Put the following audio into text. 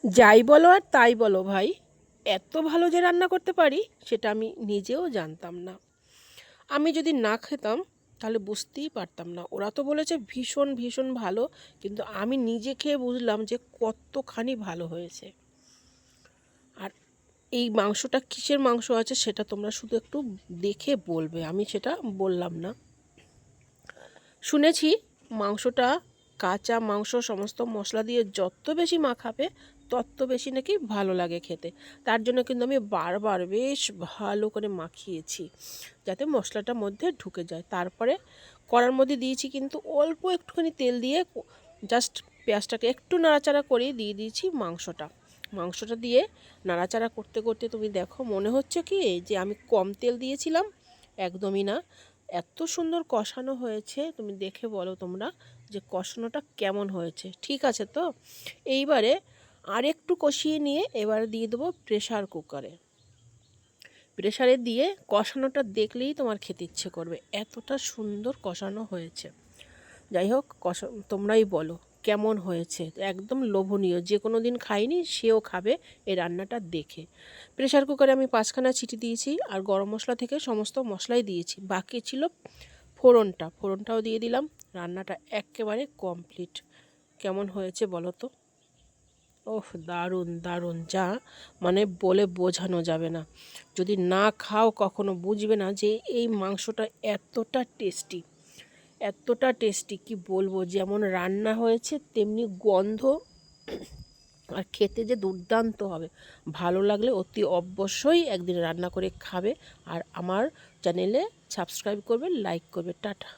যাই বলো আর তাই বলো ভাই, এত ভালো যে রান্না করতে পারি সেটা আমি নিজেও জানতাম না। আমি যদি না খেতাম তাহলে বুঝতেই পারতাম না। ওরা তো বলেছে ভীষণ ভীষণ ভালো, কিন্তু আমি নিজে খেয়ে বুঝলাম যে কতখানি ভালো হয়েছে। আর এই মাংসটা কিসের মাংস আছে সেটা তোমরা শুধু একটু দেখে বলবে, আমি সেটা বললাম না। শুনেছি মাংসটা, কাঁচা মাংস সমস্ত মশলা দিয়ে যত বেশি মাখাবে তত বেশি নাকি ভালো লাগে খেতে। তার জন্য কিন্তু আমি বারবার বেশ ভালো করে মাখিয়েছি যাতে মশলাটার মধ্যে ঢুকে যায়। তারপরে কড়ার মধ্যে দিয়েছি কিন্তু অল্প একটুখানি তেল দিয়ে, জাস্ট পেঁয়াজটাকে একটু নাড়াচাড়া করে দিয়ে দিয়েছি মাংসটা দিয়ে নাড়াচাড়া করতে করতে তুমি দেখো মনে হচ্ছে কি যে আমি কম তেল দিয়েছিলাম। একদমই না, এত সুন্দর কষানো হয়েছে। তুমি দেখে বলো তোমরা যে কষানোটা কেমন হয়েছে, ঠিক আছে তো? এইবারে আর একটু কষিয়ে নিয়ে এবার দিয়ে দেবো প্রেশারে দিয়ে কষানোটা দেখলেই তোমার খেতে ইচ্ছে করবে, এতটা সুন্দর কষানো হয়েছে। যাই হোক, তোমরাই বলো কেমন হয়েছে। একদম লোভনীয়, যে কোনো দিন খাইনি সেও খাবে এই রান্নাটা দেখে। প্রেশার কুকারে আমি 5খানা সিটি দিয়েছি আর গরম মশলা থেকে সমস্ত মশলাই দিয়েছি, বাকি ছিল ফোড়নটাও দিয়ে দিলাম। রান্নাটা একেবারে কমপ্লিট। কেমন হয়েছে বলো তো? ওহ, দারুণ দারুণ, যা মানে বলে বোঝানো যাবে না। যদি না খাও কখনো বুঝবে না যে এই মাংসটা এতটা টেস্টি কি বলবো। যেমন রান্না হয়েছে তেমনি গন্ধ, আর খেতে যে দুর্দান্ত হবে। ভালো লাগলে অতি অবশ্যই একদিন রান্না করে খাবে। আর আমার চ্যানেলে সাবস্ক্রাইব করবে, লাইক করবে। টাটা।